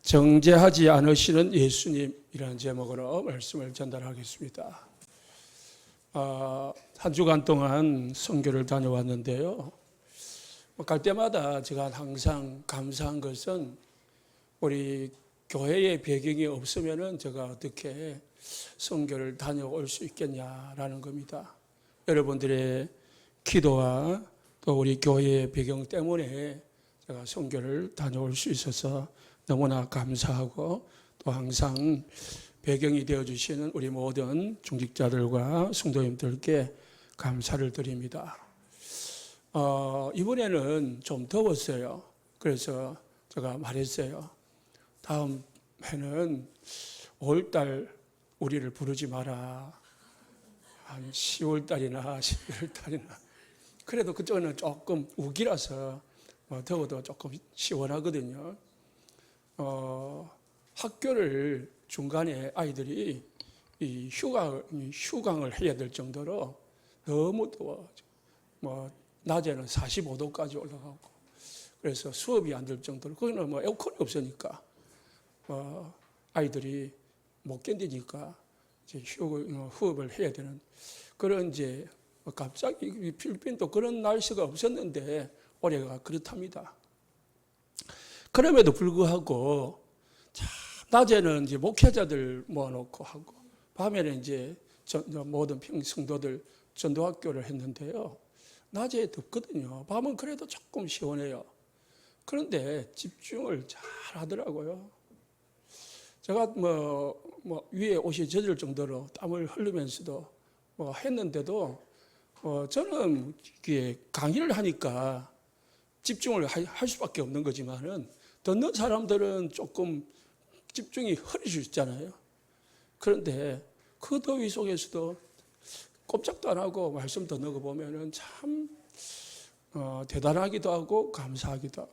정죄하지 않으시는 예수님이라는 제목으로 말씀을 전달하겠습니다. 한 주간 동안 선교를 다녀왔는데요. 갈 때마다 제가 항상 감사한 것은 우리 교회의 배경이 없으면 제가 어떻게 선교를 다녀올 수 있겠냐라는 겁니다. 여러분들의 기도와 또 우리 교회의 배경 때문에 제가 선교를 다녀올 수 있어서 너무나 감사하고 또 항상 배경이 되어주시는 우리 모든 중직자들과 성도님들께 감사를 드립니다. 이번에는 좀 더웠어요. 그래서 제가 말했어요. 다음 해는 5월달 우리를 부르지 마라. 한 10월달이나 11월달이나. 그래도 그쪽은 조금 우기라서 더워도 조금 시원하거든요. 학교를 중간에 아이들이 휴강을 해야 될 정도로 너무 더워. 낮에는 45도까지 올라가고. 그래서 수업이 안 될 정도로. 거기는 에어컨이 없으니까. 아이들이 못 견디니까 이제 휴업을 해야 되는 그런 이제 갑자기 필리핀도 그런 날씨가 없었는데 올해가 그렇답니다. 그럼에도 불구하고 낮에는 이제 목회자들 모아놓고 하고 밤에는 이제 모든 성도들 전도학교를 했는데요. 낮에 덥거든요. 밤은 그래도 조금 시원해요. 그런데 집중을 잘 하더라고요. 제가 위에 옷이 젖을 정도로 땀을 흘리면서도 했는데도 저는 이게 강의를 하니까 집중을 할 수밖에 없는 거지만은 듣는 사람들은 조금 집중이 흐려질 수 있잖아요. 그런데 그 더위 속에서도 꼼짝도 안 하고 말씀 듣는 거 보면은 참 대단하기도 하고 감사하기도 하고.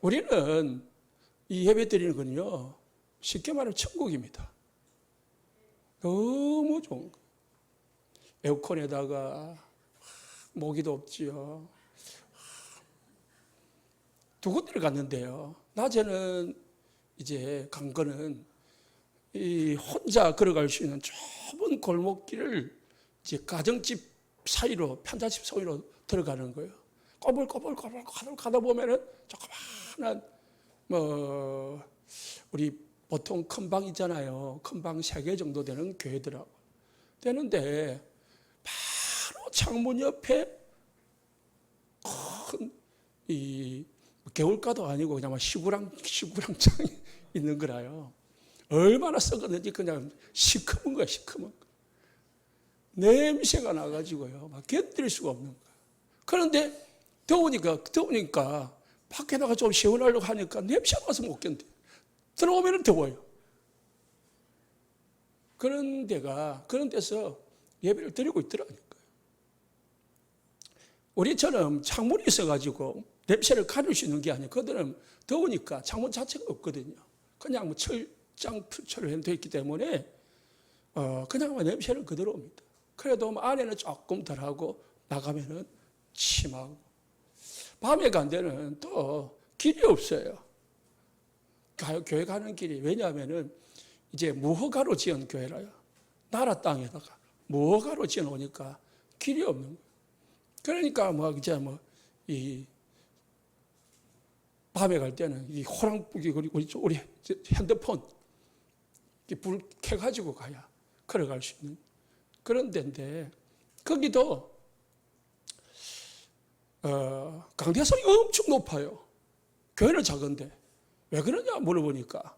우리는 이 예배 드리는 건요, 쉽게 말하면 천국입니다. 너무 좋은 거. 에어컨에다가 모기도 없지요. 두 군데를 갔는데요. 낮에는 이제 간 거는 이 혼자 걸어갈 수 있는 좁은 골목길을 이제 가정집 사이로, 편자집 사이로 들어가는 거예요. 꼬불꼬불 가다 보면은 조그마한 우리 보통 큰 방 있잖아요. 큰 방 3개 정도 되는 교회들하고 되는데 바로 창문 옆에 큰 이 개울가도 아니고 그냥 시구랑장이 있는 거라요. 얼마나 썩었는지 그냥 시커먼 거야, 시커먼 거. 냄새가 나가지고요. 막 견딜 수가 없는 거야. 그런데 더우니까 밖에다가 좀 시원하려고 하니까 냄새가 나서 못 견뎌. 들어오면 더워요. 그런 데서 예배를 드리고 있더라니까요. 우리처럼 창문이 있어가지고 냄새를 가릴 수 있는 게 아니에요. 그들은 더우니까 창문 자체가 없거든요. 그냥 철장처럼 되어 있기 때문에 그냥 냄새는 그대로 옵니다. 그래도 안에는 조금 덜하고 나가면은 심하고. 밤에 간 데는 또 길이 없어요. 교회 가는 길이. 왜냐하면은 이제 무허가로 지은 교회라요. 나라 땅에다가 무허가로 지어 놓으니까 길이 없는 거예요. 그러니까 이 밤에 갈 때는 이 호랑불이 그리고 우리 핸드폰 불 켜가지고 가야 걸어갈 수 있는 그런 데인데 거기도 강대상이 엄청 높아요. 교회는 작은데 왜 그러냐 물어보니까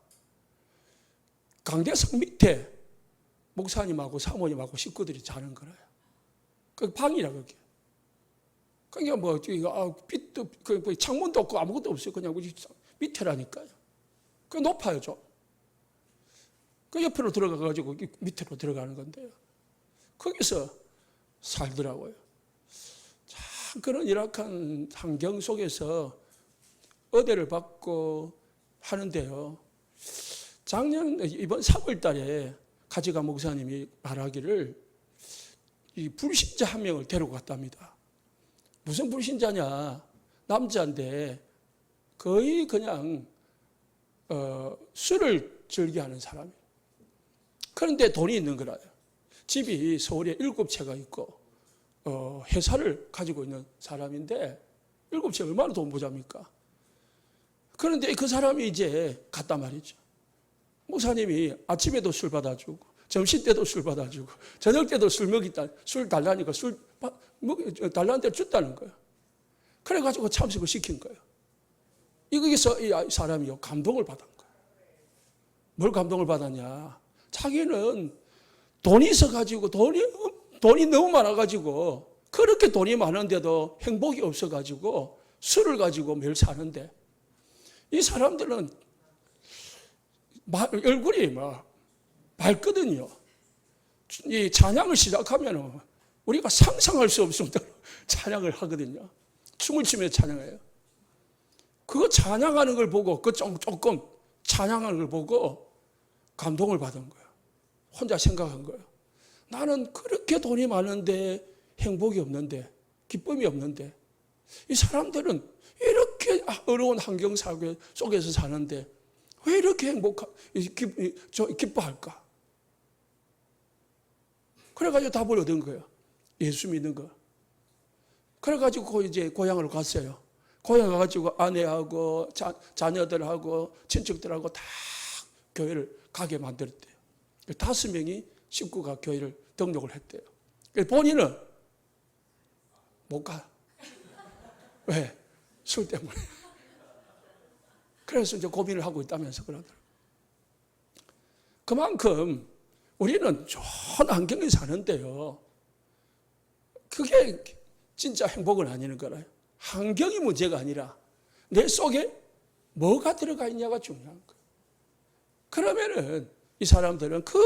강대상 밑에 목사님하고 사모님하고 식구들이 자는 거래요. 그 방이라 그게. 그러니까 빛도 창문도 없고 아무것도 없어요. 그냥 밑에라니까요. 그 높아요 좀. 그 옆으로 들어가가지고 밑으로 들어가는 건데요. 거기서 살더라고요. 참 그런 열악한 환경 속에서 의대를 받고 하는데요. 이번 3월 달에 가지가 목사님이 말하기를 이 불신자 한 명을 데리고 갔답니다. 무슨 불신자냐? 남자인데 거의 그냥 술을 즐겨하는 사람이에요. 그런데 돈이 있는 거라요. 집이 서울에 7채가 있고 회사를 가지고 있는 사람인데 7채 얼마나 돈 부자입니까? 그런데 그 사람이 이제 갔단 말이죠. 목사님이 아침에도 술 받아주고 점심 때도 술 받아주고 저녁 때도 술 달라니까 술 달라는 대로 줬다는 거예요. 그래가지고 참석을 시킨 거예요. 여기서 이 사람이요 감동을 받은 거예요. 뭘 감동을 받았냐? 자기는 돈이 있어가지고 돈이 너무 많아가지고 그렇게 돈이 많은데도 행복이 없어가지고 술을 가지고 매일 사는데 이 사람들은 얼굴이 막 밝거든요. 이 찬양을 시작하면 우리가 상상할 수 없을 정도로 찬양을 하거든요. 춤을 추며 찬양해요. 그거 찬양하는 걸 보고 조금 찬양하는 걸 보고 감동을 받은 거예요. 혼자 생각한 거예요. 나는 그렇게 돈이 많은데 행복이 없는데 기쁨이 없는데 이 사람들은 이렇게 어려운 환경 속에서 사는데 왜 이렇게 기뻐할까? 그래가지고 답을 얻은 거예요. 예수 믿는 거. 그래가지고 이제 고향으로 갔어요. 고향 가가지고 아내하고 자녀들하고 친척들하고 다 교회를 가게 만들었대요. 5명이 식구가 교회를 등록을 했대요. 본인은 못 가. 왜? 술 때문에. 그래서 이제 고민을 하고 있다면서 그러더라고요. 그만큼 우리는 좋은 환경에 사는데요. 그게 진짜 행복은 아니는 거라요. 환경이 문제가 아니라 내 속에 뭐가 들어가 있냐가 중요한 거예요. 그러면은 이 사람들은 그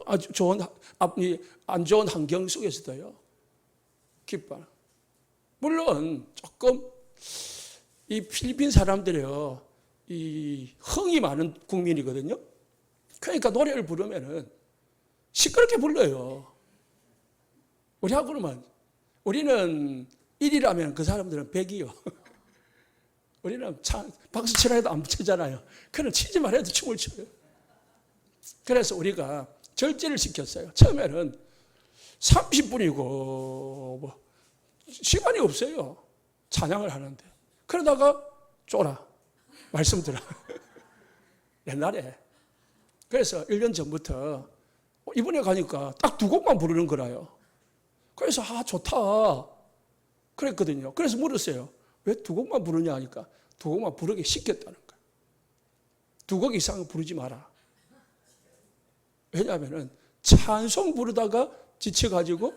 아주 안 좋은 환경 속에서도요, 기뻐요. 물론 조금 이 필리핀 사람들이요, 이 흥이 많은 국민이거든요. 그러니까 노래를 부르면은 시끄럽게 불러요. 우리하고는 우리는 1이라면 그 사람들은 100이요. 우리는 박수 치라 해도 안 치잖아요. 그는 치지 말아도 춤을 춰요. 그래서 우리가 절제를 시켰어요. 처음에는 30분이고 시간이 없어요. 찬양을 하는데. 그러다가 쫄아. 말씀 들어. 옛날에. 그래서 1년 전부터 이번에 가니까 딱 2곡만 부르는 거라요. 그래서 좋다. 그랬거든요. 그래서 물었어요. 왜 2곡만 부르냐 하니까 2곡만 부르게 시켰다는 거예요. 2곡 이상은 부르지 마라. 왜냐하면 찬송 부르다가 지쳐가지고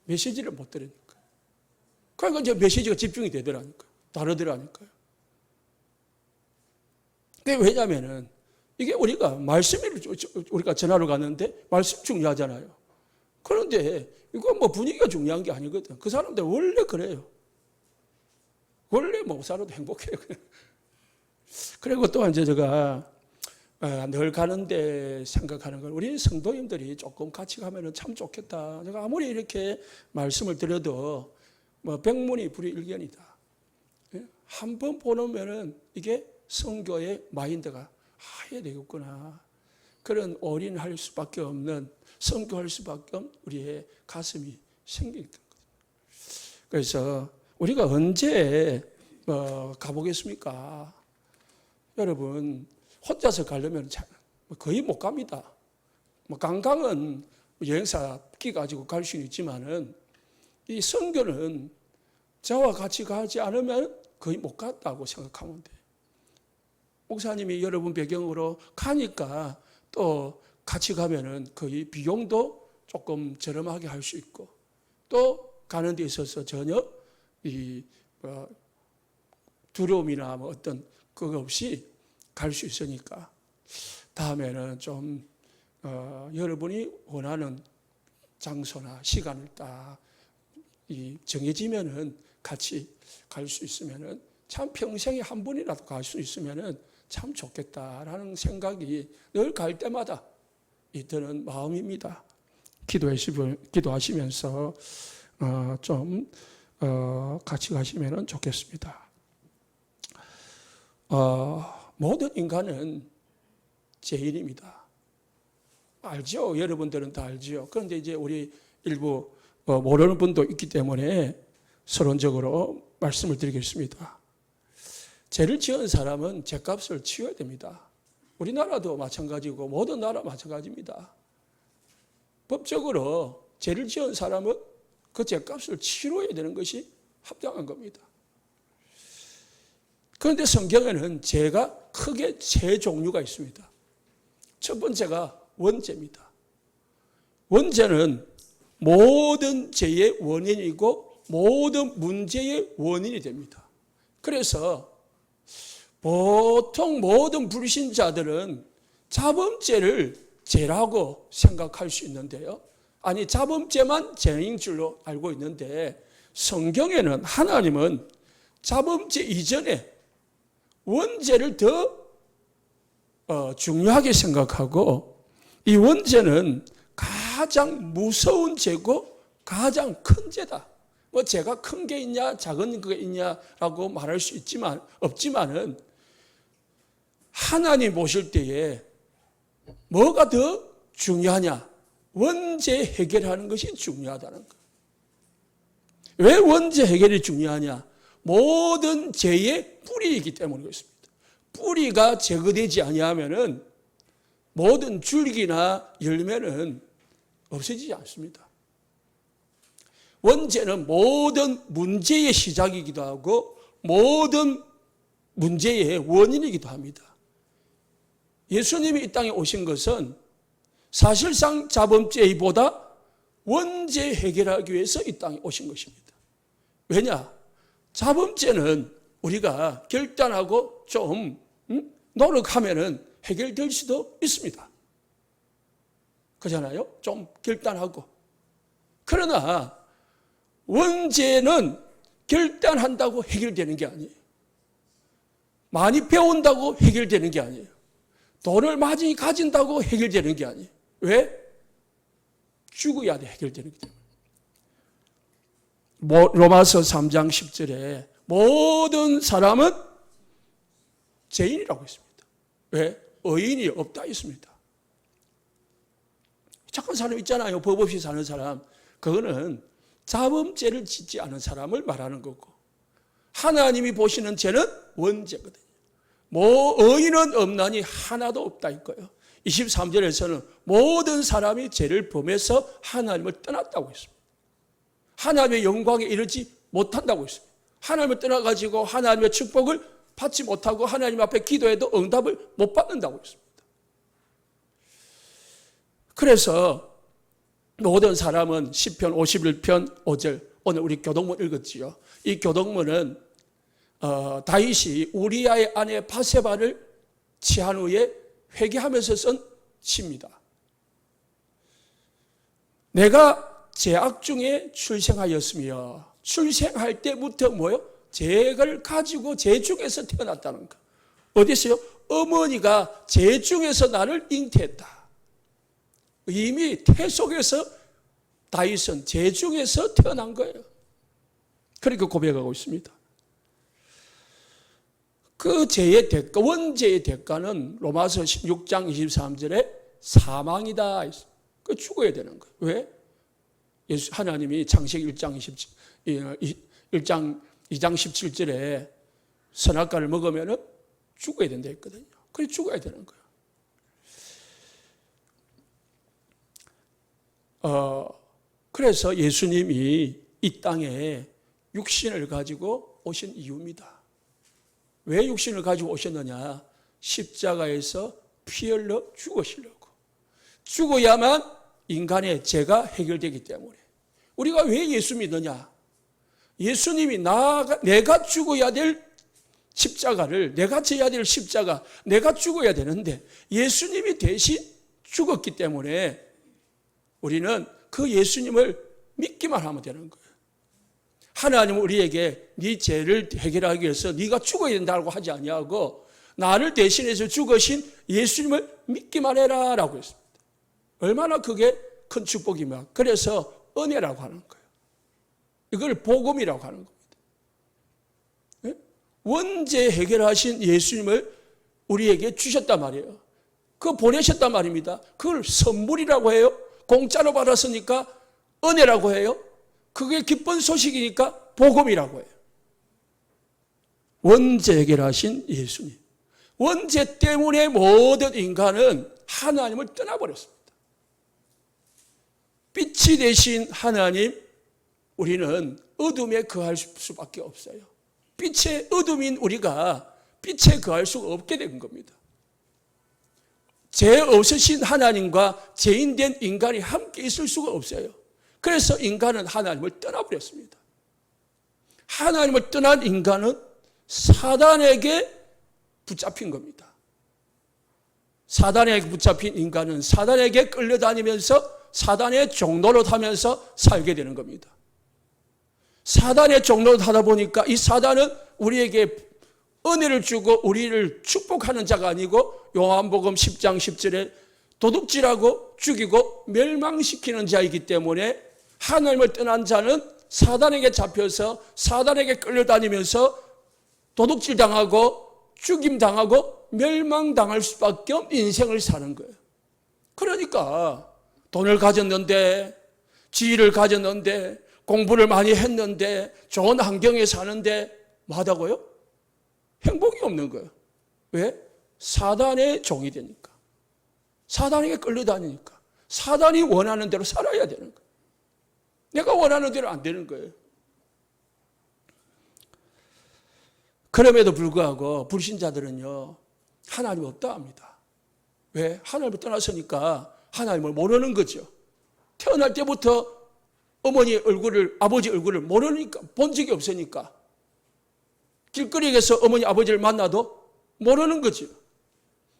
메시지를 못 들으니까. 그러니까 이제 메시지가 집중이 되더라니까요. 다르더라니까요. 왜냐하면 이게 우리가 말씀을 우리가 전하러 갔는데 말씀 중요하잖아요. 그런데 이건 분위기가 중요한 게 아니거든. 그 사람들 원래 그래요. 원래 못 살아도 행복해요. 그리고 또 이제 제가 늘 가는데 생각하는 건 우리 성도님들이 조금 같이 가면 참 좋겠다. 제가 아무리 이렇게 말씀을 드려도 백문이 불여일견이다. 한 번 보면은 이게 성교의 마인드가 해야 되겠구나. 그런 올인할 수밖에 없는, 성교할 수밖에 없는 우리의 가슴이 생기는 거예요. 그래서 우리가 언제 가보겠습니까? 여러분, 혼자서 가려면 거의 못 갑니다. 관광은 여행사 끼가지고 갈 수는 있지만은 이 선교는 저와 같이 가지 않으면 거의 못 갔다고 생각하면 돼요. 목사님이 여러분 배경으로 가니까 또 같이 가면은 거의 비용도 조금 저렴하게 할 수 있고 또 가는 데 있어서 전혀 이 두려움이나 어떤 그거 없이 갈 수 있으니까 다음에는 좀 여러분이 원하는 장소나 시간을 딱 정해지면은 같이 갈 수 있으면은 참 평생에 한 번이라도 갈 수 있으면은 참 좋겠다라는 생각이 늘 갈 때마다 드는 마음입니다. 기도하시면서 좀 같이 가시면은 좋겠습니다. 모든 인간은 죄인입니다. 알죠? 여러분들은 다 알죠? 그런데 이제 우리 일부 모르는 분도 있기 때문에 서론적으로 말씀을 드리겠습니다. 죄를 지은 사람은 죄값을 치러야 됩니다. 우리나라도 마찬가지고 모든 나라 마찬가지입니다. 법적으로 죄를 지은 사람은 그 죄값을 치러야 되는 것이 합당한 겁니다. 그런데 성경에는 죄가 크게 세 종류가 있습니다. 첫 번째가 원죄입니다. 원죄는 모든 죄의 원인이고 모든 문제의 원인이 됩니다. 그래서 보통 모든 불신자들은 자범죄를 죄라고 생각할 수 있는데요. 아니, 자범죄만 죄인 줄로 알고 있는데 성경에는 하나님은 자범죄 이전에 원죄를 더 중요하게 생각하고 이 원죄는 가장 무서운 죄고 가장 큰 죄다. 뭐 죄가 큰 게 있냐 작은 게 있냐라고 말할 수 없지만은 하나님 보실 때에 뭐가 더 중요하냐? 원죄 해결하는 것이 중요하다는 것. 왜 원죄 해결이 중요하냐? 모든 죄의 뿌리이기 때문에 그렇습니다. 뿌리가 제거되지 아니하면은 모든 줄기나 열매는 없어지지 않습니다. 원죄는 모든 문제의 시작이기도 하고 모든 문제의 원인이기도 합니다. 예수님이 이 땅에 오신 것은 사실상 자범죄보다 원죄 해결하기 위해서 이 땅에 오신 것입니다. 왜냐? 자범죄는 우리가 결단하고 좀 노력하면은 해결될 수도 있습니다. 그렇잖아요? 좀 결단하고. 그러나 원죄는 결단한다고 해결되는 게 아니에요. 많이 배운다고 해결되는 게 아니에요. 돈을 많이 가진다고 해결되는 게 아니에요. 왜? 죽어야 돼, 해결되는 게. 로마서 3장 10절에 모든 사람은 죄인이라고 했습니다. 왜? 의인이 없다 했습니다. 착한 사람 있잖아요. 법 없이 사는 사람. 그거는 자범죄를 짓지 않은 사람을 말하는 거고 하나님이 보시는 죄는 원죄거든요. 의인은 없나니 하나도 없다 이거예요. 23절에서는 모든 사람이 죄를 범해서 하나님을 떠났다고 했습니다. 하나님의 영광에 이르지 못한다고 했습니다. 하나님을 떠나가지고 하나님의 축복을 받지 못하고 하나님 앞에 기도해도 응답을 못 받는다고 했습니다. 그래서 모든 사람은 시편 51편 5절 오늘 우리 교동문 읽었지요. 이 교동문은 다윗이 우리아의 아내 바세바를 취한 후에 회개하면서 쓴 시입니다. 내가 죄악 중에 출생하였으며 출생할 때부터 뭐요? 죄를 가지고 죄 중에서 태어났다는 거. 어디서요? 어머니가 죄 중에서 나를 잉태했다. 이미 태 속에서 다윗은 죄 중에서 태어난 거예요. 그렇게 고백하고 있습니다. 그 죄의 대가, 원죄의 대가는 로마서 16장 23절에 사망이다. 그 죽어야 되는 거예요. 왜? 하나님이 창세기 2장 17절에 선악과를 먹으면 죽어야 된다 했거든요. 그래 죽어야 되는 거예요. 그래서 예수님이 이 땅에 육신을 가지고 오신 이유입니다. 왜 육신을 가지고 오셨느냐? 십자가에서 피 흘려 죽으시려고. 죽어야만 인간의 죄가 해결되기 때문에. 우리가 왜 예수 믿느냐? 예수님이 내가 죽어야 될 십자가를, 내가 져야 될 십자가, 내가 죽어야 되는데 예수님이 대신 죽었기 때문에 우리는 그 예수님을 믿기만 하면 되는 거예요. 하나님은 우리에게 네 죄를 해결하기 위해서 네가 죽어야 된다고 하지 아니하고 나를 대신해서 죽으신 예수님을 믿기만 해라 라고 했습니다. 얼마나 그게 큰 축복이며 그래서 은혜라고 하는 거예요. 이걸 복음이라고 하는 겁니다. 원죄 해결하신 예수님을 우리에게 주셨단 말이에요. 그거 보내셨단 말입니다. 그걸 선물이라고 해요. 공짜로 받았으니까 은혜라고 해요. 그게 기쁜 소식이니까 복음이라고 해요. 원죄 해결하신 예수님. 원죄 때문에 모든 인간은 하나님을 떠나버렸습니다. 빛이 되신 하나님, 우리는 어둠에 거할 수밖에 없어요. 빛의 어둠인 우리가 빛에 거할 수가 없게 된 겁니다. 죄 없으신 하나님과 죄인된 인간이 함께 있을 수가 없어요. 그래서 인간은 하나님을 떠나버렸습니다. 하나님을 떠난 인간은 사단에게 붙잡힌 겁니다. 사단에게 붙잡힌 인간은 사단에게 끌려다니면서 사단의 종로로 타면서 살게 되는 겁니다. 사단의 종로로 타다 보니까 이 사단은 우리에게 은혜를 주고 우리를 축복하는 자가 아니고 요한복음 10장 10절에 도둑질하고 죽이고 멸망시키는 자이기 때문에 하나님을 떠난 자는 사단에게 잡혀서 사단에게 끌려다니면서 도둑질당하고 죽임당하고 멸망당할 수밖에 없는 인생을 사는 거예요. 그러니까 돈을 가졌는데 지위를 가졌는데 공부를 많이 했는데 좋은 환경에 사는데 뭐하다고요? 행복이 없는 거예요. 왜? 사단의 종이 되니까. 사단에게 끌려다니니까. 사단이 원하는 대로 살아야 되는 거예요. 내가 원하는 대로 안 되는 거예요. 그럼에도 불구하고 불신자들은요, 하나님 없다 합니다. 왜? 하나님을 떠났으니까 하나님을 모르는 거죠. 태어날 때부터 어머니 얼굴을, 아버지 얼굴을 모르니까, 본 적이 없으니까. 길거리에서 어머니, 아버지를 만나도 모르는 거죠.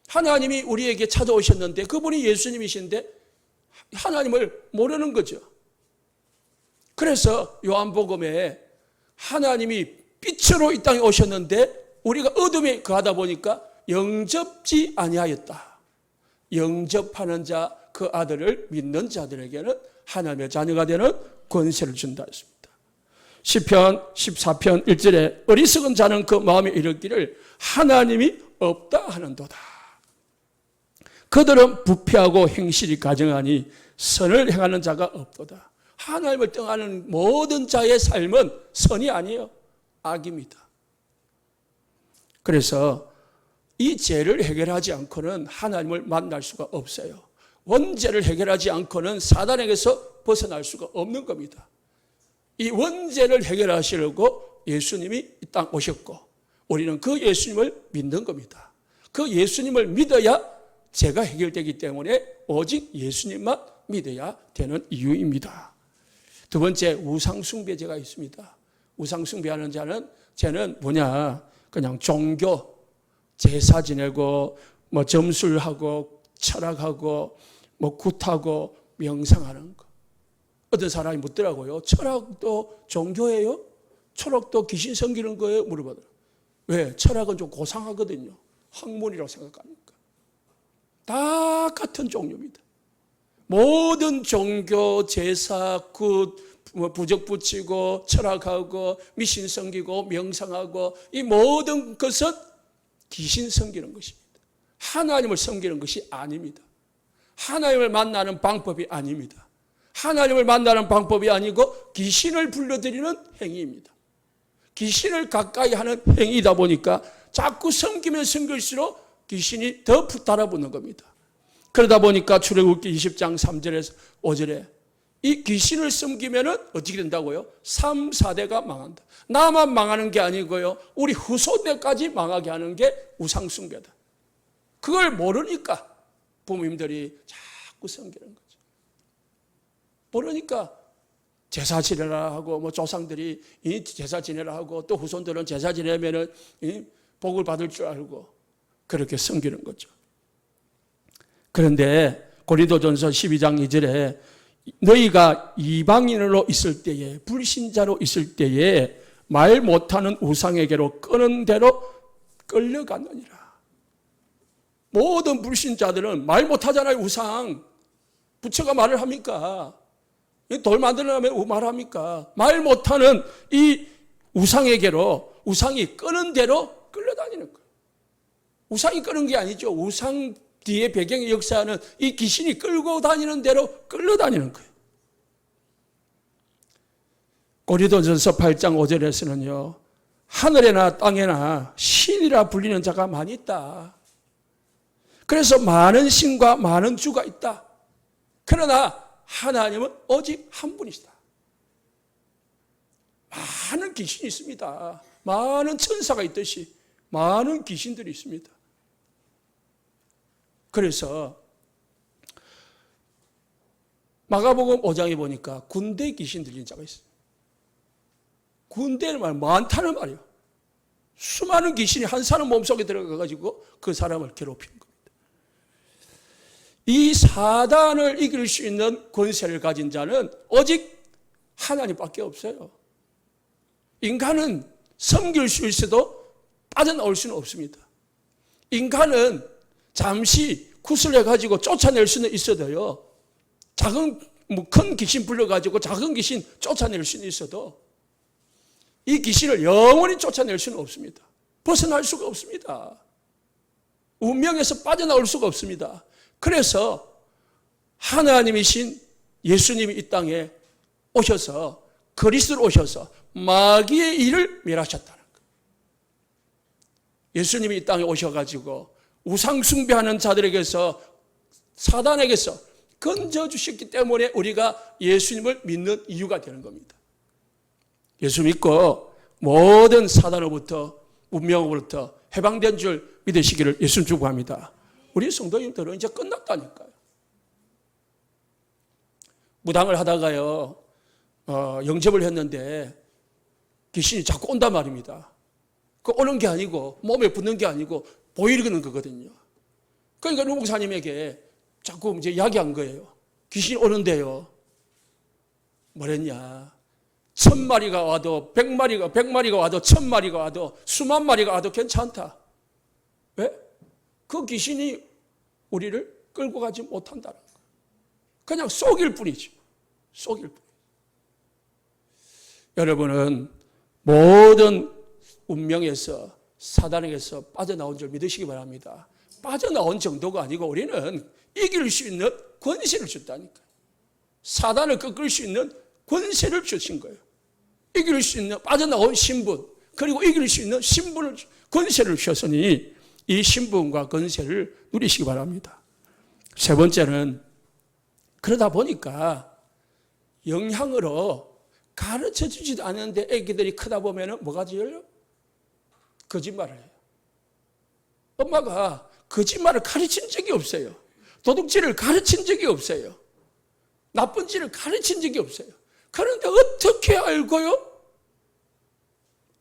하나님이 우리에게 찾아오셨는데 그분이 예수님이신데 하나님을 모르는 거죠. 그래서 요한복음에 하나님이 빛으로 이 땅에 오셨는데 우리가 어둠에 거하다 보니까 영접지 아니하였다. 영접하는 자, 그 아들을 믿는 자들에게는 하나님의 자녀가 되는 권세를 준다 했습니다. 시편 14편 1절에 어리석은 자는 그 마음에 이르기를 하나님이 없다 하는도다. 그들은 부패하고 행실이 가증하니 선을 행하는 자가 없도다. 하나님을 떠나는 모든 자의 삶은 선이 아니에요. 악입니다. 그래서 이 죄를 해결하지 않고는 하나님을 만날 수가 없어요. 원죄를 해결하지 않고는 사단에게서 벗어날 수가 없는 겁니다. 이 원죄를 해결하시려고 예수님이 이 땅 오셨고 우리는 그 예수님을 믿는 겁니다. 그 예수님을 믿어야 죄가 해결되기 때문에 오직 예수님만 믿어야 되는 이유입니다. 두 번째, 우상숭배죄가 있습니다. 우상숭배하는 죄는 뭐냐? 그냥 종교, 제사 지내고 뭐 점술하고 철학하고 뭐 굿하고 명상하는 거. 어떤 사람이 묻더라고요. 철학도 종교예요? 철학도 귀신 섬기는 거예요? 물어보더라고요. 왜? 철학은 좀 고상하거든요. 학문이라고 생각하니까. 다 같은 종류입니다. 모든 종교, 제사, 굿, 부적 붙이고 철학하고 미신 섬기고 명상하고 이 모든 것은 귀신 섬기는 것입니다. 하나님을 섬기는 것이 아닙니다. 하나님을 만나는 방법이 아닙니다. 하나님을 만나는 방법이 아니고 귀신을 불러들이는 행위입니다. 귀신을 가까이 하는 행위이다 보니까 자꾸 섬기면 섬길수록 귀신이 더 달아붙는 겁니다. 그러다 보니까 출애굽기 20장 3절에서 5절에 이 귀신을 섬기면 어떻게 된다고요? 3, 4대가 망한다. 나만 망하는 게 아니고요. 우리 후손대까지 망하게 하는 게 우상숭배다. 그걸 모르니까 부모님들이 자꾸 섬기는 거죠. 모르니까 제사 지내라 하고 뭐 조상들이 제사 지내라 하고 또 후손들은 제사 지내면은 복을 받을 줄 알고 그렇게 섬기는 거죠. 그런데 고린도전서 12장 2절에 너희가 이방인으로 있을 때에 불신자로 있을 때에 말 못하는 우상에게로 끄는 대로 끌려갔느니라. 모든 불신자들은 말 못하잖아요. 우상. 부처가 말을 합니까? 돌 만들려면 말합니까? 말 못하는 이 우상에게로 우상이 끄는 대로 끌려다니는 거예요. 우상이 끄는 게 아니죠. 우상 뒤에 배경의 역사는 이 귀신이 끌고 다니는 대로 끌려다니는 거예요. 고린도전서 8장 5절에서는요. 하늘에나 땅에나 신이라 불리는 자가 많이 있다. 그래서 많은 신과 많은 주가 있다. 그러나 하나님은 오직 한 분이시다. 많은 귀신이 있습니다. 많은 천사가 있듯이 많은 귀신들이 있습니다. 그래서 마가복음 5장에 보니까 군대 귀신 들린 자가 있어요. 군대는 말 많다는 말이에요. 수많은 귀신이 한 사람 몸속에 들어가가지고 그 사람을 괴롭히는 겁니다. 이 사단을 이길 수 있는 권세를 가진 자는 오직 하나님밖에 없어요. 인간은 섬길 수 있어도 빠져나올 수는 없습니다. 인간은 잠시 구슬해가지고 쫓아낼 수는 있어도요. 큰 귀신 불러가지고 작은 귀신 쫓아낼 수는 있어도 이 귀신을 영원히 쫓아낼 수는 없습니다. 벗어날 수가 없습니다. 운명에서 빠져나올 수가 없습니다. 그래서 하나님이신 예수님이 이 땅에 오셔서 그리스도로 오셔서 마귀의 일을 멸하셨다는 거예요. 예수님이 이 땅에 오셔가지고 우상 숭배하는 자들에게서 사단에게서 건져주셨기 때문에 우리가 예수님을 믿는 이유가 되는 겁니다. 예수 믿고 모든 사단으로부터 운명으로부터 해방된 줄 믿으시기를 예수님 축복합니다. 우리 성도님들은 이제 끝났다니까요. 무당을 하다가요 영접을 했는데 귀신이 자꾸 온단 말입니다. 그 오는 게 아니고 몸에 붙는 게 아니고 보이는 거거든요. 그러니까 루 목사님에게 자꾸 이제 이야기한 거예요. 귀신이 오는데요. 뭐랬냐? 1000마리가 와도 100마리가 와도 1000마리가 와도 수만 마리가 와도 괜찮다. 왜? 그 귀신이 우리를 끌고 가지 못한다는 거예요. 그냥 속일 뿐이죠. 속일 뿐. 여러분은 모든 운명에서 사단에게서 빠져나온 줄 믿으시기 바랍니다. 빠져나온 정도가 아니고 우리는 이길 수 있는 권세를 줬다니까요. 사단을 꺾을 수 있는 권세를 주신 거예요. 이길 수 있는 빠져나온 신분 그리고 이길 수 있는 신분을 권세를 주셨으니 이 신분과 권세를 누리시기 바랍니다. 세 번째는 그러다 보니까 영향으로 가르쳐주지도 않는데 애기들이 크다 보면 뭐가 지어요? 거짓말을 해요. 엄마가 거짓말을 가르친 적이 없어요. 도둑질을 가르친 적이 없어요. 나쁜 짓을 가르친 적이 없어요. 그런데 어떻게 알고요?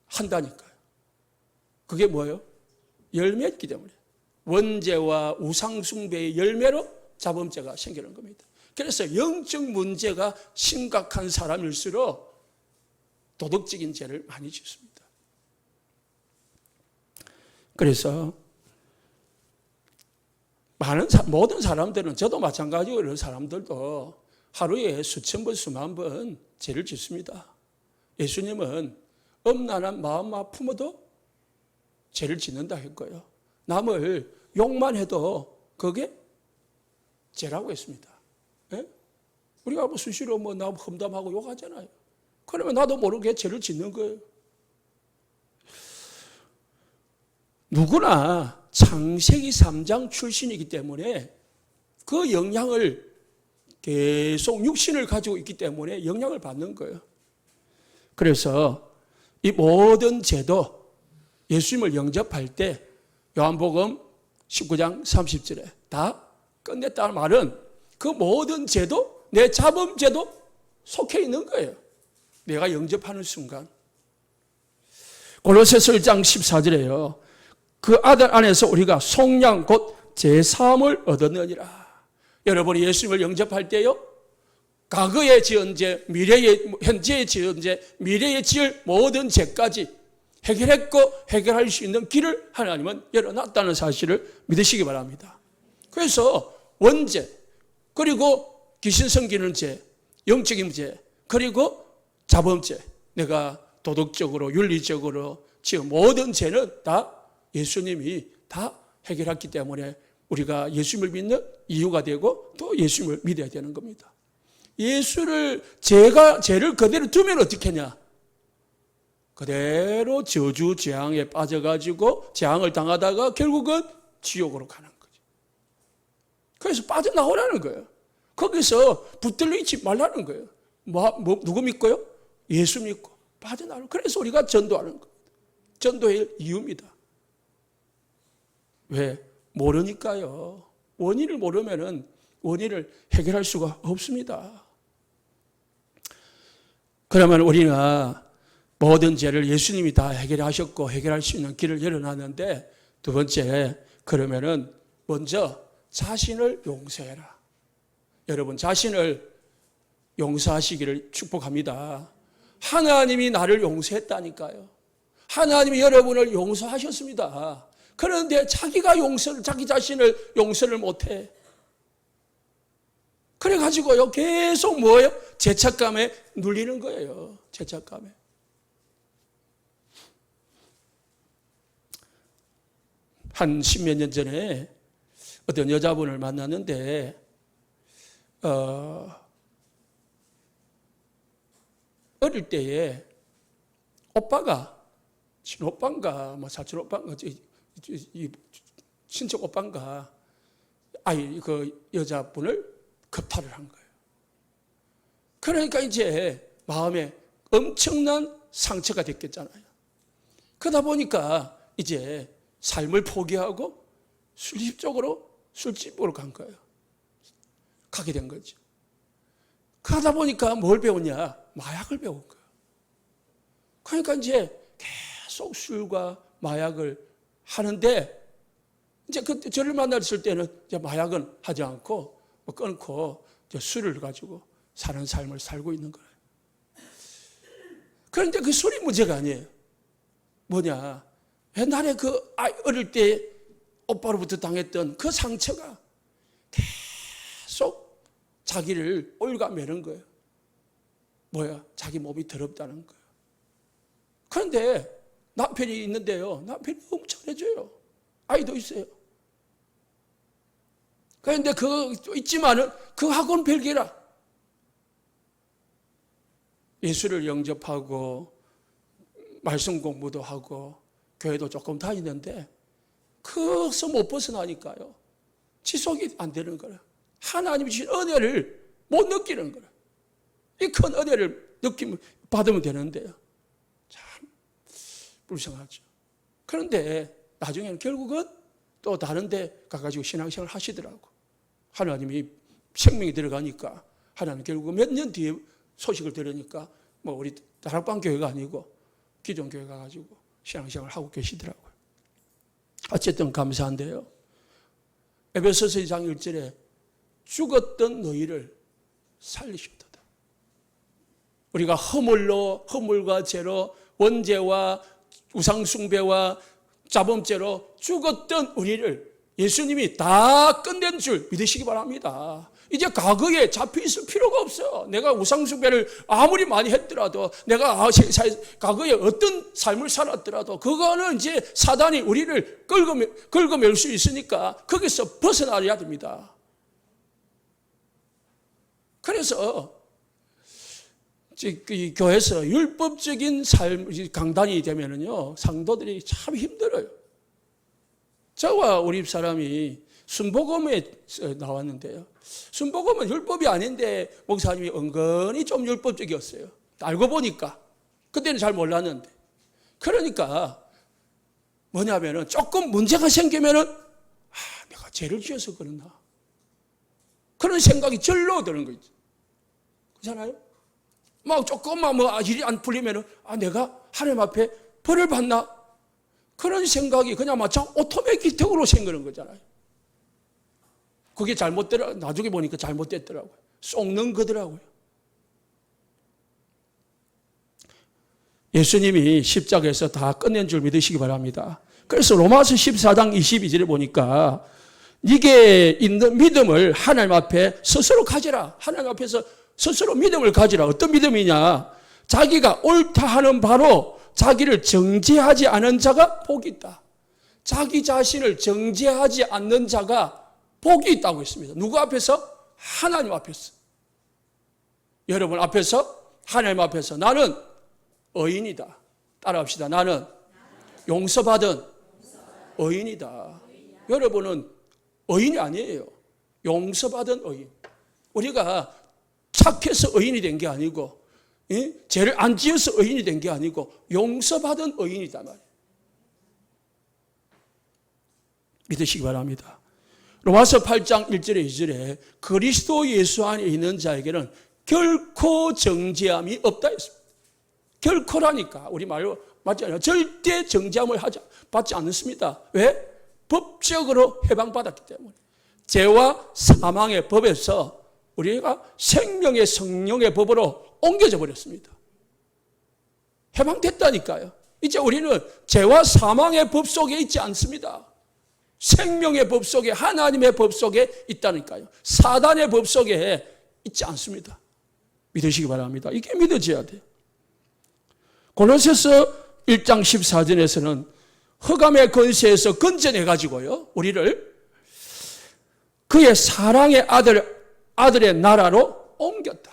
한다니까요. 그게 뭐예요? 열매였기 때문에. 원죄와 우상숭배의 열매로 자범죄가 생기는 겁니다. 그래서 영적 문제가 심각한 사람일수록 도덕적인 죄를 많이 짓습니다. 그래서 모든 사람들은 저도 마찬가지고 이런 사람들도 하루에 수천 번 수만 번 죄를 짓습니다. 예수님은 엄란한 마음만 품어도 죄를 짓는다 했고요. 남을 욕만 해도 그게 죄라고 했습니다. 예? 우리가 수시로 남 험담하고 욕하잖아요. 그러면 나도 모르게 죄를 짓는 거예요. 누구나 창세기 3장 출신이기 때문에 그 영향을 계속 육신을 가지고 있기 때문에 영향을 받는 거예요. 그래서 이 모든 죄도 예수님을 영접할 때 요한복음 19장 30절에 다 끝냈다는 말은 그 모든 죄도 내 자범죄도 속해 있는 거예요. 내가 영접하는 순간. 골로새서 1장 14절에요. 그 아들 안에서 우리가 속량 곧 제사함을 얻었느니라. 여러분이 예수님을 영접할 때요. 과거에 지은 죄, 현재에 지은 죄, 미래에 지을 모든 죄까지 해결했고 해결할 수 있는 길을 하나님은 열어놨다는 사실을 믿으시기 바랍니다. 그래서 원죄, 그리고 귀신 섬기는 죄, 영적인 죄, 그리고 자범죄, 내가 도덕적으로 윤리적으로 지은 모든 죄는 다 예수님이 다 해결했기 때문에 우리가 예수님을 믿는 이유가 되고 또 예수님을 믿어야 되는 겁니다. 죄를 그대로 두면 어떻게 하냐? 그대로 저주 재앙에 빠져가지고 재앙을 당하다가 결국은 지옥으로 가는 거죠. 그래서 빠져나오라는 거예요. 거기서 붙들려 있지 말라는 거예요. 누구 믿고요? 예수 믿고 빠져나오는. 그래서 우리가 전도하는 거예요. 전도의 이유입니다. 왜? 모르니까요. 원인을 모르면은 원인을 해결할 수가 없습니다. 그러면 우리가 모든 죄를 예수님이 다 해결하셨고 해결할 수 있는 길을 열어놨는데, 두 번째, 그러면은 먼저 자신을 용서해라. 여러분, 자신을 용서하시기를 축복합니다. 하나님이 나를 용서했다니까요. 하나님이 여러분을 용서하셨습니다. 그런데 자기 자신을 용서를 못해. 그래가지고요, 계속 뭐예요? 죄책감에 눌리는 거예요. 죄책감에. 한 10몇 년 전에 어떤 여자분을 만났는데, 어릴 때에 친오빠인가, 사촌 오빠인가, 친척 오빠인가, 그 여자분을 겁탈을 한 거예요. 그러니까 이제 마음에 엄청난 상처가 됐겠잖아요. 그러다 보니까 이제 삶을 포기하고 술집으로 간 거예요. 가게 된 거죠. 그러다 보니까 뭘 배웠냐? 마약을 배운 거예요. 그러니까 이제 계속 술과 마약을 하는데, 이제 저를 만났을 때는 이제 마약은 하지 않고 끊고 술을 가지고 사는 삶을 살고 있는 거예요. 그런데 그 술이 문제가 아니에요. 뭐냐? 옛날에 어릴 때 오빠로부터 당했던 그 상처가 계속 자기를 올가매는 거예요. 뭐야? 자기 몸이 더럽다는 거예요. 그런데 남편이 있는데요, 남편이 너무 잘해줘요. 아이도 있어요. 그런데 있지만은 그 학원 별개라. 예수를 영접하고 말씀 공부도 하고 교회도 조금 다니는데 그것서 못 벗어나니까요, 지속이 안 되는 거예요. 하나님이 주신 은혜를 못 느끼는 거예요. 이 큰 은혜를 받으면 되는데요, 참 불쌍하죠. 그런데 나중에는 결국은 또 다른 데 가가지고 신앙생활을 하시더라고. 하나님이 생명이 들어가니까, 하나님 결국 몇 년 뒤에 소식을 들으니까 우리 다락방 교회가 아니고 기존 교회 가가지고 신앙생활을 하고 계시더라고요. 어쨌든 감사한데요, 에베소서 2장 1절에 죽었던 너희를 살리셨다. 우리가 허물과 죄로, 원죄와 우상숭배와 자범죄로 죽었던 우리를 예수님이 다 끝낸 줄 믿으시기 바랍니다. 이제 과거에 잡혀 있을 필요가 없어요. 내가 우상숭배를 아무리 많이 했더라도, 내가 과거에 어떤 삶을 살았더라도 그거는 이제 사단이 우리를 긁어맬 수 있으니까 거기서 벗어나야 됩니다. 그래서 이 교회에서 율법적인 삶 강단이 되면은요, 상도들이 참 힘들어요. 저와 우리 사람이 순복음에 나왔는데요, 순복음은 율법이 아닌데 목사님이 은근히 좀 율법적이었어요. 알고 보니까. 그때는 잘 몰랐는데. 그러니까 뭐냐면은 조금 문제가 생기면은 내가 죄를 지어서 그러나, 그런 생각이 절로 드는 거죠. 그렇잖아요? 막 조금만 일이 안 풀리면은 내가 하나님 앞에 벌을 받나? 그런 생각이 그냥 마치 오토매틱으로 생기는 거잖아요. 그게 나중에 보니까 잘못됐더라고요. 쏙는 거더라고요. 예수님이 십자가에서 다 끝낸 줄 믿으시기 바랍니다. 그래서 로마서 14장 22절에 보니까 네게 있는 믿음을 하나님 앞에 스스로 가지라. 하나님 앞에서 스스로 믿음을 가지라. 어떤 믿음이냐? 자기가 옳다 하는 바로 자기를 정죄하지 않은 자가 복이 있다. 자기 자신을 정죄하지 않는 자가 복이 있다고 했습니다. 누구 앞에서? 하나님 앞에서. 여러분 앞에서, 하나님 앞에서 나는 의인이다. 따라합시다. 나는 용서받은 의인이다. 여러분은 의인이 아니에요. 용서받은 의인. 우리가 착해서 의인이 된 게 아니고, 죄를 안 지어서 의인이 된 게 아니고 용서받은 의인이다 말이에요. 믿으시기 바랍니다. 로마서 8장 1절에 2절에 그리스도 예수 안에 있는 자에게는 결코 정죄함이 없다 했습니다. 결코라니까 우리 말로 맞잖아요. 절대 정죄함을 받지 않습니다. 왜? 법적으로 해방받았기 때문에. 죄와 사망의 법에서 우리가 생명의 성령의 법으로 옮겨져 버렸습니다. 해방됐다니까요. 이제 우리는 죄와 사망의 법 속에 있지 않습니다. 생명의 법 속에, 하나님의 법 속에 있다니까요. 사단의 법 속에 있지 않습니다. 믿으시기 바랍니다. 이게 믿어져야 돼요. 고린도서 1장 14절에서는 흑암의 권세에서 건져내가지고요, 우리를 그의 사랑의 아들의 나라로 옮겼다.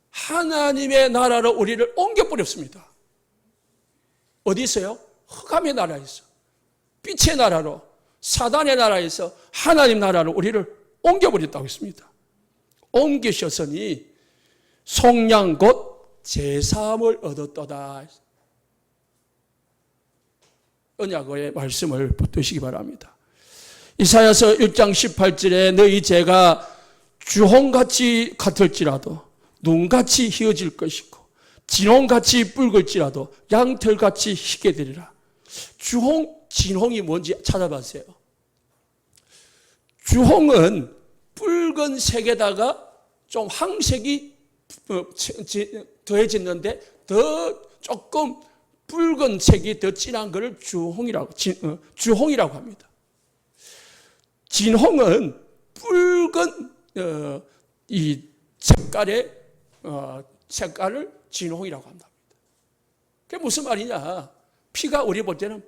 하나님의 나라로 우리를 옮겨버렸습니다. 어디 있어요? 흑암의 나라에서, 빛의 나라로, 사단의 나라에서 하나님 나라로 우리를 옮겨버렸다고 했습니다. 옮기셨으니 속량 곧 제사함을 얻었도다. 언약의 말씀을 붙드시기 바랍니다. 이사야서 1장 18절에 너희 죄가 주홍같이 같을지라도 눈같이 희어질 것이고 진홍같이 붉을지라도 양털같이 희게 되리라. 주홍, 진홍이 뭔지 찾아봤어요. 주홍은 붉은색에다가 좀 황색이 더해졌는데 더 조금 붉은색이 더 진한 것을 주홍이라고 합니다. 진홍은 붉은 이 색깔을 진홍이라고 한답니다. 그게 무슨 말이냐? 피가 우리 볼 때는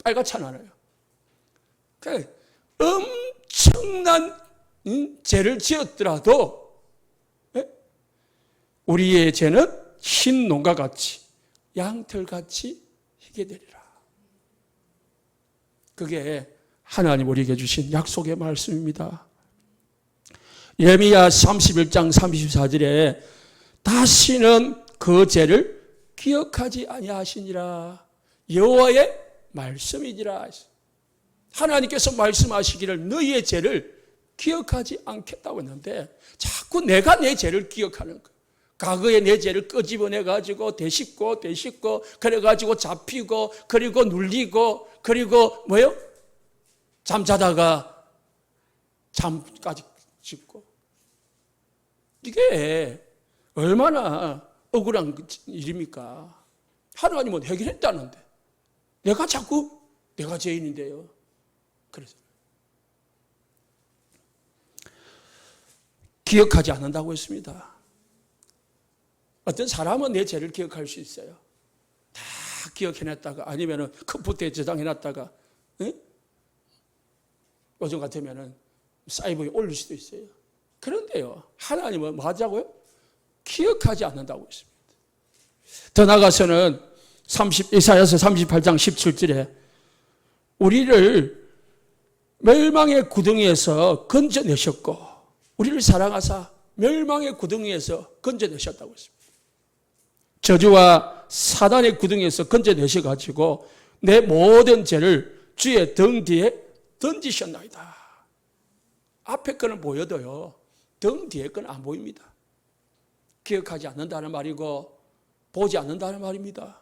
빨갛잖아요. 그러니까 엄청난 죄를 지었더라도 우리의 죄는 흰 논과 같이 양털같이 희게 되리라. 그게 하나님 우리에게 주신 약속의 말씀입니다. 예레미야 31장 34절에 다시는 그 죄를 기억하지 아니하시니라. 여호와의 말씀이니라. 하나님께서 말씀하시기를 너희의 죄를 기억하지 않겠다고 했는데 자꾸 내가 내 죄를 기억하는 거예요. 과거에 내 죄를 끄집어내가지고 되씹고 그래가지고 잡히고 그리고 눌리고 그리고 뭐요? 잠자다가 잠까지 짓고. 이게 얼마나 억울한 일입니까? 하나님은 해결했다는데 내가 자꾸 내가 죄인인데요. 그래서 기억하지 않는다고 했습니다. 어떤 사람은 내 죄를 기억할 수 있어요. 다 기억해놨다가 아니면은 컴퓨터에 저장해놨다가 요즘 같으면은 사이버에 올릴 수도 있어요. 그런데요, 하나님은 뭐 하자고요? 기억하지 않는다고 했습니다. 더 나아가서는 이사야서 38장 17절에 우리를 멸망의 구덩이에서 건져내셨고 우리를 사랑하사 멸망의 구덩이에서 건져내셨다고 했습니다. 저주와 사단의 구덩이에서 건져내셔가지고 내 모든 죄를 주의 등 뒤에 던지셨나이다. 앞에 거는 보여도요, 등 뒤에 거는 안 보입니다. 기억하지 않는다는 말이고 보지 않는다는 말입니다.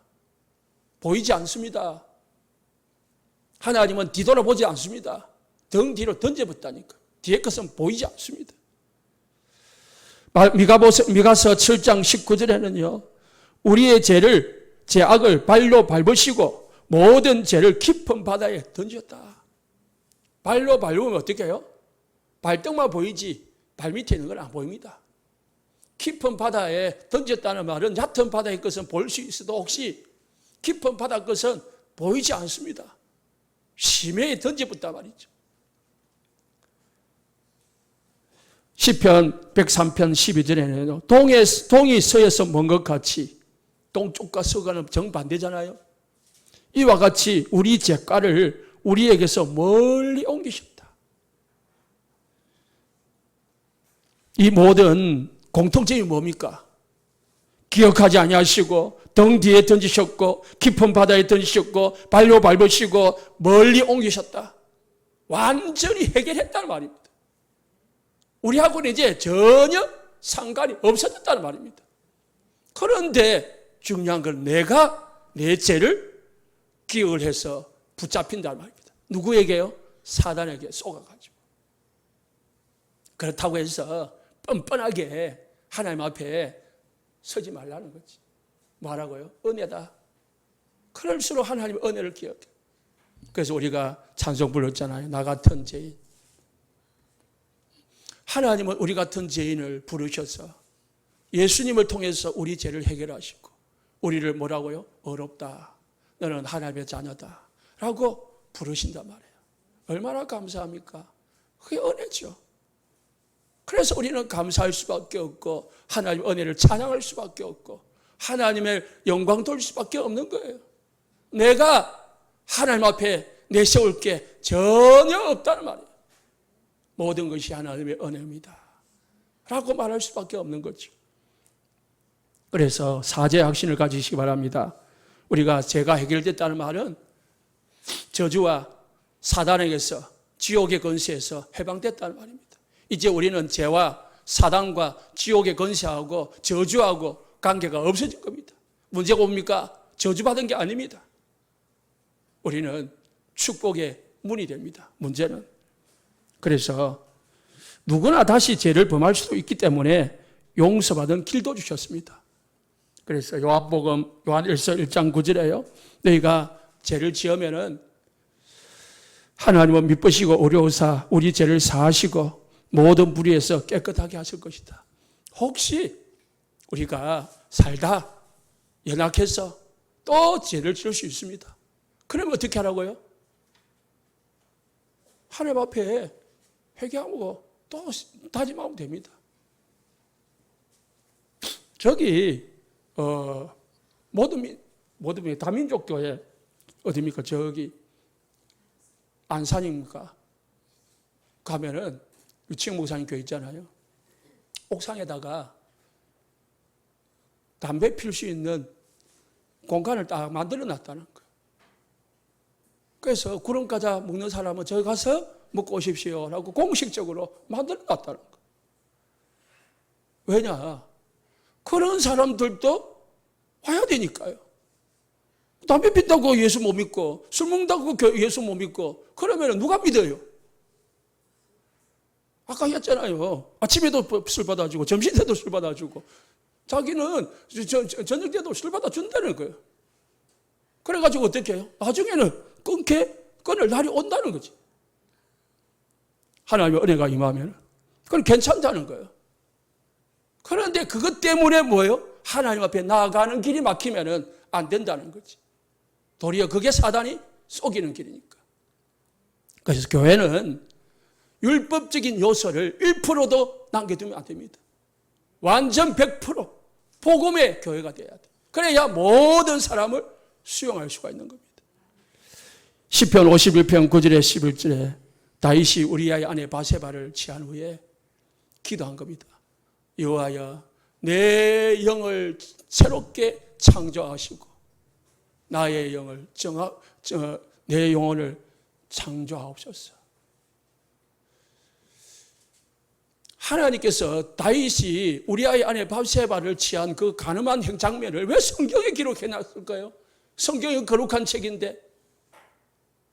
보이지 않습니다. 하나님은 뒤돌아보지 않습니다. 등 뒤로 던져봤다니까. 뒤에 것은 보이지 않습니다. 미가서 7장 19절에는요, 우리의 죄악을 발로 밟으시고 모든 죄를 깊은 바다에 던졌다. 발로 밟으면 어떻게 해요? 발등만 보이지 발밑에 있는 건 안 보입니다. 깊은 바다에 던졌다는 말은 얕은 바다의 것은 볼 수 있어도 혹시 깊은 바다 것은 보이지 않습니다. 심해에 던져붙단 말이죠. 시편 103편 12절에는 동이 서에서 먼 것 같이, 동쪽과 서가는 정반대잖아요. 이와 같이 우리 죄가를 우리에게서 멀리 옮기셨다. 이 모든 공통점이 뭡니까? 기억하지 아니하시고 등 뒤에 던지셨고 깊은 바다에 던지셨고 발로 밟으시고 멀리 옮기셨다. 완전히 해결했다는 말입니다. 우리하고는 이제 전혀 상관이 없어졌다는 말입니다. 그런데 중요한 건 내가 내 죄를 기억을 해서 붙잡힌다는 말입니다. 누구에게요? 사단에게 속아가지고. 그렇다고 해서 뻔뻔하게 하나님 앞에 서지 말라는 거지. 뭐라고요? 은혜다. 그럴수록 하나님의 은혜를 기억해. 그래서 우리가 찬송 불렀잖아요. 나 같은 죄인. 하나님은 우리 같은 죄인을 부르셔서 예수님을 통해서 우리 죄를 해결하시고 우리를 뭐라고요? 어렵다. 너는 하나님의 자녀다. 라고 부르신단 말이에요. 얼마나 감사합니까? 그게 은혜죠. 그래서 우리는 감사할 수밖에 없고 하나님의 은혜를 찬양할 수밖에 없고 하나님의 영광 돌릴 수밖에 없는 거예요. 내가 하나님 앞에 내세울 게 전혀 없다는 말이에요. 모든 것이 하나님의 은혜입니다. 라고 말할 수밖에 없는 거죠. 그래서 사죄의 확신을 가지시기 바랍니다. 우리가 죄가 해결됐다는 말은 저주와 사단에게서 지옥의 권세에서 해방됐다는 말입니다. 이제 우리는 죄와 사단과 지옥의 권세하고 저주하고 관계가 없어진 겁니다. 문제가 뭡니까? 저주받은 게 아닙니다. 우리는 축복의 문이 됩니다. 문제는. 그래서 누구나 다시 죄를 범할 수도 있기 때문에 용서받은 길도 주셨습니다. 그래서 요한복음 요한일서 1장 9절에요. 너희가 죄를 지으면은 하나님은 미쁘시고 어려우사 우리 죄를 사하시고 모든 불의에서 깨끗하게 하실 것이다. 혹시 우리가 살다 연약해서 또 죄를 지을 수 있습니다. 그러면 어떻게 하라고요? 하나님 앞에 회개하고 또 다짐하면 됩니다. 저기 모든 다민족교회 어디입니까? 저기 안산입니까? 가면은 유치영 목사님 교회 있잖아요. 옥상에다가 담배 필 수 있는 공간을 딱 만들어 놨다는 거예요. 그래서 구름과자 먹는 사람은 저기 가서 먹고 오십시오 라고 공식적으로 만들어 놨다는 거예요. 왜냐? 그런 사람들도 와야 되니까요. 담배 핀다고 예수 못 믿고 술 먹는다고 예수 못 믿고 그러면 누가 믿어요? 아까 했잖아요. 아침에도 술 받아주고 점심 때도 술 받아주고 자기는 저녁 때도 술 받아준다는 거예요. 그래가지고 어떻게 해요? 나중에는 끊을 날이 온다는 거지. 하나님의 은혜가 임하면 그건 괜찮다는 거예요. 그런데 그것 때문에 뭐예요? 하나님 앞에 나아가는 길이 막히면 안 된다는 거지. 도리어 그게 사단이 속이는 길이니까. 그래서 교회는 율법적인 요소를 1%도 남겨두면 안 됩니다. 완전 100% 복음의 교회가 돼야 돼. 그래야 모든 사람을 수용할 수가 있는 겁니다. 시편 51편 9절에 11절에 다윗이 우리아의 아내 바세바를 취한 후에 기도한 겁니다. 여호와여 내 영을 새롭게 창조하시고 나의 영을 내 영혼을 창조하옵소서. 하나님께서 다윗이 우리아의 아내 바세바를 취한 그 간음한 장면을 왜 성경에 기록해놨을까요? 성경이 거룩한 책인데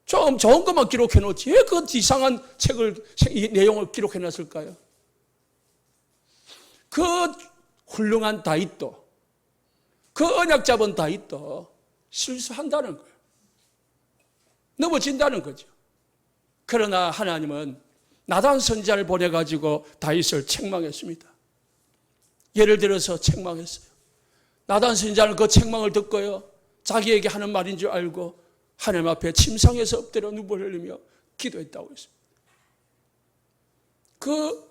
좀 좋은 것만 기록해놓지 왜 그 이상한 이 내용을 기록해놨을까요? 그 훌륭한 다윗도 그 언약 잡은 다윗도 실수한다는 거예요. 넘어진다는 거죠. 그러나 하나님은 나단 선지자를 보내가지고 다윗을 책망했습니다. 예를 들어서 책망했어요. 나단 선지자는 그 책망을 듣고요. 자기에게 하는 말인 줄 알고 하나님 앞에 침상에서 엎드려 눈물을 흘리며 기도했다고 했습니다. 그래서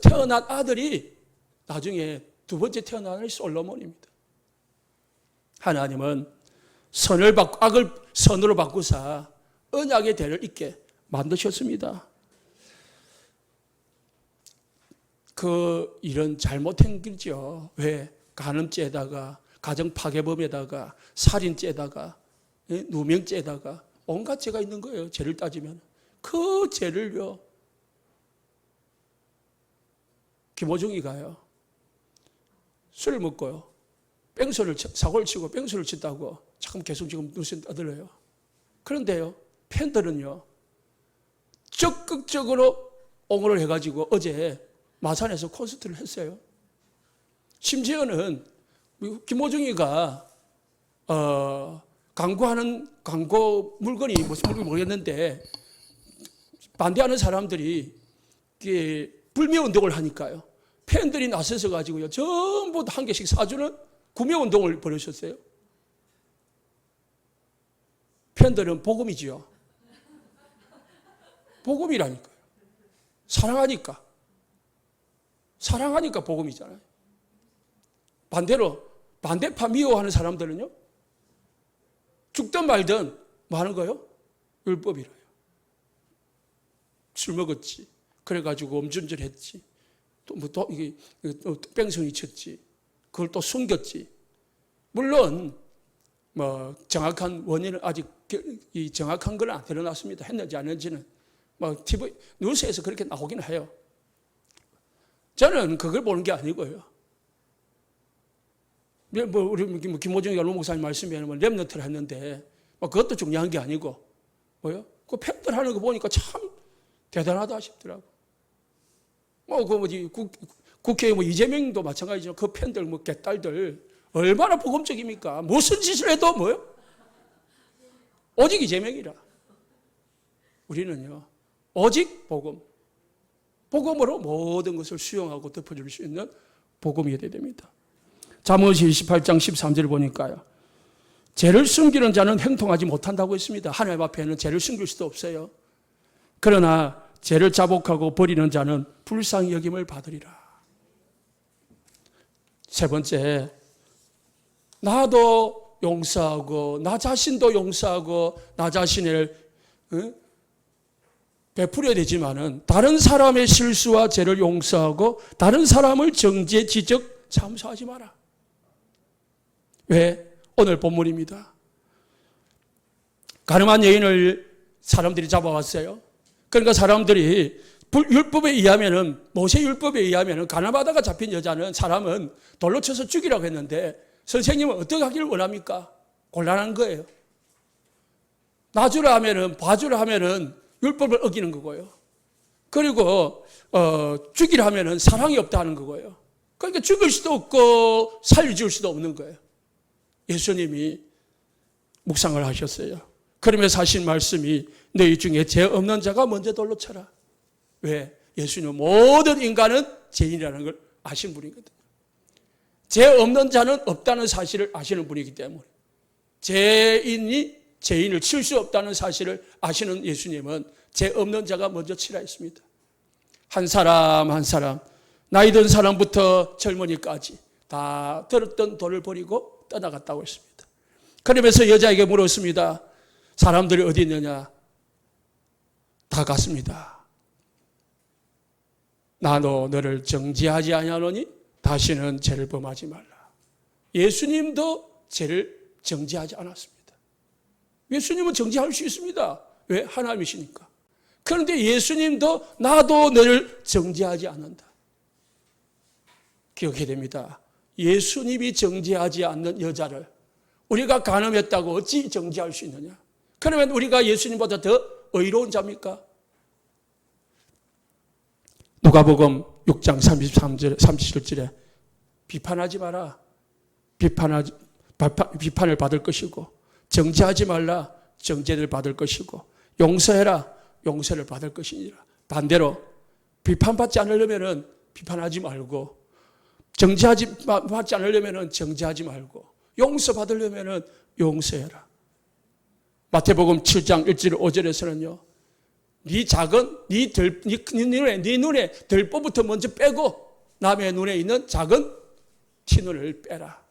태어난 아들이 나중에 두 번째 태어난 아들이 솔로몬입니다. 하나님은 악을 선으로 바꾸사 언약의 대를 잇게 만드셨습니다. 그 일은 잘못한 길이죠. 왜? 간음죄에다가 가정 파괴범에다가 살인죄에다가 누명죄에다가 온갖 죄가 있는 거예요. 죄를 따지면. 그 죄를요, 김호중이가요, 술을 먹고요, 사고를 치고 뺑소를 쳤다고 참 계속 지금 눈썹 떠들어요. 그런데요, 팬들은요, 적극적으로 옹호를 해가지고 어제 마산에서 콘서트를 했어요. 심지어는 김호중이가 광고하는 광고 물건이 무슨 물건인지 모르겠는데 반대하는 사람들이 불매운동을 하니까요, 팬들이 나서서 가지고요 전부 한 개씩 사주는 구매운동을 벌이셨어요. 팬들은 복음이지요. 복음이라니까요. 사랑하니까 복음이잖아요. 반대로 반대파 미워하는 사람들은요, 죽든 말든 뭐 하는 거예요? 율법이라요. 술 먹었지, 그래가지고 음주운전 했지, 또 뺑소니 쳤지, 그걸 또 숨겼지. 물론 뭐 정확한 원인은 아직 정확한 건 안 드러났습니다. 했는지 안 했는지는 뭐 TV 뉴스에서 그렇게 나오긴 해요. 저는 그걸 보는 게 아니고요. 뭐 우리 김호중이가 노 목사님 말씀에 뭐 렘넌트를 했는데 뭐 그것도 중요한 게 아니고 뭐요? 그 팬들 하는 거 보니까 참 대단하다 싶더라고. 뭐 그 뭐지 국회에 뭐 이재명도 마찬가지죠. 그 팬들 뭐 개딸들 얼마나 복음적입니까? 무슨 짓을 해도 뭐요? 오직 이재명이라. 우리는요, 오직 복음으로 모든 것을 수용하고 덮어줄 수 있는 복음이 되어야 됩니다. 잠언시 28장 13절을 보니까요, 죄를 숨기는 자는 행통하지 못한다고 했습니다. 하나님 앞에는 죄를 숨길 수도 없어요. 그러나 죄를 자복하고 버리는 자는 불쌍히 여김을 받으리라. 세 번째, 나도 용서하고 나 자신도 용서하고 나 자신을 베풀어야 되지만은 다른 사람의 실수와 죄를 용서하고 다른 사람을 정죄, 지적, 참소하지 마라. 왜? 오늘 본문입니다. 가늠한 여인을 사람들이 잡아왔어요. 그러니까 사람들이 율법에 의하면은, 모세 율법에 의하면은 가늠하다가 잡힌 여자는 사람은 돌로 쳐서 죽이라고 했는데 선생님은 어떻게 하기를 원합니까? 곤란한 거예요. 놔주라 하면은, 봐주라 하면은 율법을 어기는 거고요. 그리고 죽이라 하면은 사랑이 없다 하는 거고요. 그러니까 죽일 수도 없고 살려줄 수도 없는 거예요. 예수님이 묵상을 하셨어요. 그러면서 하신 말씀이 너희 중에 죄 없는 자가 먼저 돌로 쳐라. 왜? 예수님은 모든 인간은 죄인이라는 걸 아신 분이거든요. 죄 없는 자는 없다는 사실을 아시는 분이기 때문에 죄인을 칠 수 없다는 사실을 아시는 예수님은 죄 없는 자가 먼저 치라 했습니다. 한 사람 한 사람, 나이 든 사람부터 젊은이까지 다 들었던 돌을 버리고 떠나갔다고 했습니다. 그러면서 여자에게 물었습니다. 사람들이 어디 있느냐? 다 갔습니다. 나도 너를 정죄하지 아니하노니 다시는 죄를 범하지 말라. 예수님도 죄를 정죄하지 않았습니다. 예수님은 정죄할 수 있습니다. 왜? 하나님이시니까. 그런데 예수님도 나도 너를 정죄하지 않는다. 기억해야 됩니다. 예수님이 정죄하지 않는 여자를 우리가 간음했다고 어찌 정죄할 수 있느냐? 그러면 우리가 예수님보다 더 의로운 자입니까? 누가복음 6장 33절, 37절에 비판하지 마라. 비판을 받을 것이고, 정죄하지 말라. 정죄를 받을 것이고, 용서해라. 용서를 받을 것이니라. 반대로 비판받지 않으려면 비판하지 말고, 받지 않으려면 정죄하지 말고, 용서받으려면 용서해라. 마태복음 7장 1절 5절에서는요. 네 눈에 들보부터 먼저 빼고 남의 눈에 있는 작은 티눈을 빼라.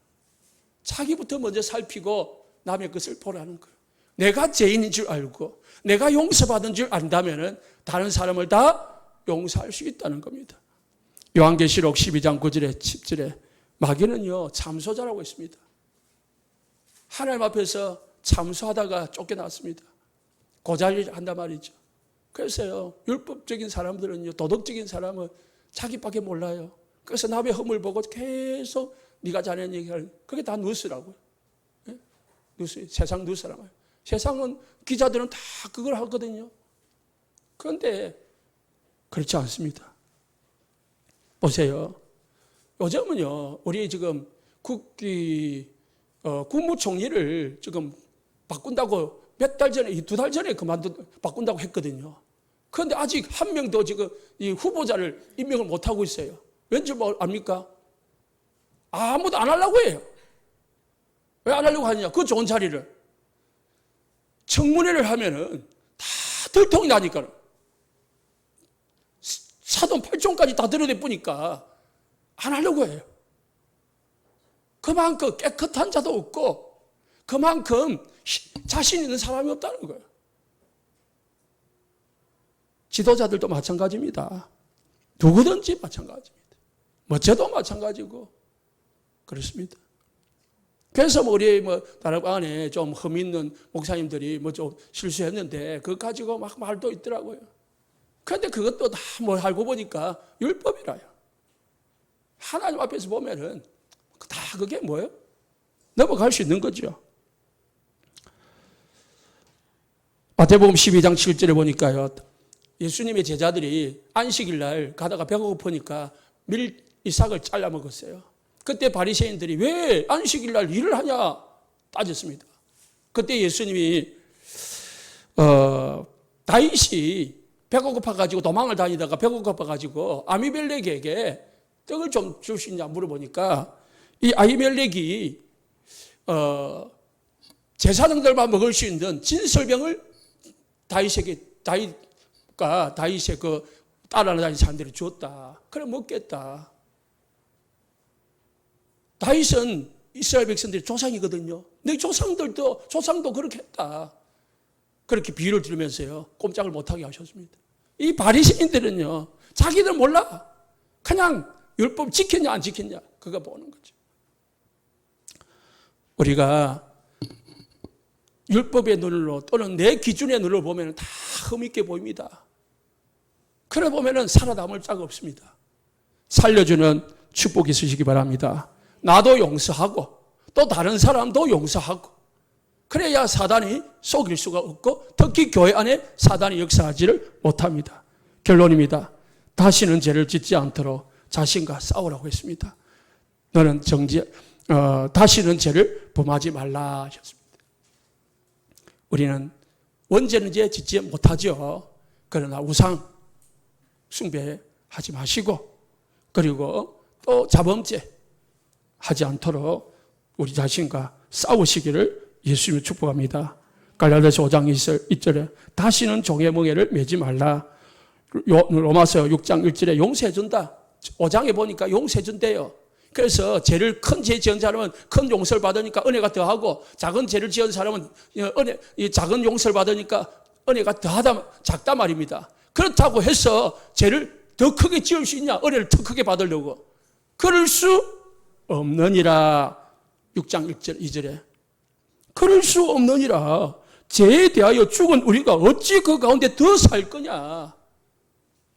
자기부터 먼저 살피고 남의 것을 보라는 거예요. 내가 죄인인 줄 알고 내가 용서받은 줄 안다면 다른 사람을 다 용서할 수 있다는 겁니다. 요한계시록 12장 9절에 10절에 마귀는요 참소자라고 했습니다. 하나님 앞에서 참소하다가 쫓겨났습니다. 고자리를 한단 말이죠. 그래서요 율법적인 사람들은요 도덕적인 사람은 자기밖에 몰라요. 그래서 남의 허물 보고 계속 네가 잘하는 얘기를 그게 다 뉴스라고요. 네? 뉴스, 세상 뉴스라고요. 세상은 기자들은 다 그걸 하거든요. 그런데 그렇지 않습니다. 보세요. 요즘은요 우리 지금 국무총리를 지금 바꾼다고 몇 달 전에, 2달 전에 바꾼다고 했거든요. 그런데 아직 한 명도 지금 이 후보자를 임명을 못하고 있어요. 왠지 뭐 압니까? 아무도 안 하려고 해요. 왜 안 하려고 하느냐? 그 좋은 자리를. 청문회를 하면은 다 들통이 나니까. 사돈 8종까지 다 들여다보니까 안 하려고 해요. 그만큼 깨끗한 자도 없고 그만큼 자신 있는 사람이 없다는 거예요. 지도자들도 마찬가지입니다. 누구든지 마찬가지입니다. 저도 마찬가지고 그렇습니다. 그래서 우리 다른 안에 좀 흠 있는 목사님들이 좀 실수했는데 그거 가지고 막 말도 있더라고요. 그런데 그것도 다 알고 보니까 율법이라요. 하나님 앞에서 보면은 다 그게 뭐예요? 넘어갈 수 있는 거죠. 마태복음 12장 7절에 보니까요. 예수님의 제자들이 안식일 날 가다가 배가 고프니까 밀이삭을 잘라 먹었어요. 그때 바리새인들이 왜 안식일 날 일을 하냐 따졌습니다. 그때 예수님이 다윗이 배가 고파가지고 도망을 다니다가 배가 고파가지고 아히멜렉에게 떡을 좀 줄 수 있냐 물어보니까 이 아히멜렉이 제사장들만 먹을 수 있는 진설병을 다윗의 그 따라다니는 사람들이 줬다. 그래 먹겠다. 다윗은 이스라엘 백성들의 조상이거든요. 내 조상도 그렇게 했다. 그렇게 비유를 들으면서요 꼼짝을 못하게 하셨습니다. 이 바리새인들은요 자기들 몰라. 그냥 율법 지켰냐 안 지켰냐 그거 보는 거죠. 우리가 율법의 눈으로 또는 내 기준의 눈으로 보면 다 흠있게 보입니다. 그래 보면 살아남을 자가 없습니다. 살려주는 축복이 있으시기 바랍니다. 나도 용서하고 또 다른 사람도 용서하고 그래야 사단이 속일 수가 없고 특히 교회 안에 사단이 역사하지를 못합니다. 결론입니다. 다시는 죄를 짓지 않도록 자신과 싸우라고 했습니다. 너는 다시는 죄를 범하지 말라 하셨습니다. 우리는 언제는 죄 짓지 못하죠. 그러나 우상 숭배하지 마시고 그리고 또 자범죄 하지 않도록 우리 자신과 싸우시기를 예수님이 축복합니다. 갈라디아서 5장 2절에 다시는 종의 멍에를 매지 말라. 로마서 6장 1절에 용서해준다. 5장에 보니까 용서해준대요. 그래서 큰 죄 지은 사람은 큰 용서를 받으니까 은혜가 더하고 작은 죄를 지은 사람은 작은 용서를 받으니까 은혜가 작다 말입니다. 그렇다고 해서 죄를 더 크게 지을 수 있냐? 은혜를 더 크게 받으려고. 그럴 수 없느니라. 6장 1절 2절에. 그럴 수 없느니라. 죄에 대하여 죽은 우리가 어찌 그 가운데 더 살 거냐.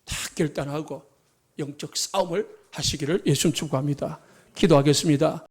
다 결단하고 영적 싸움을 하시기를 예수님 축복합니다. 기도하겠습니다.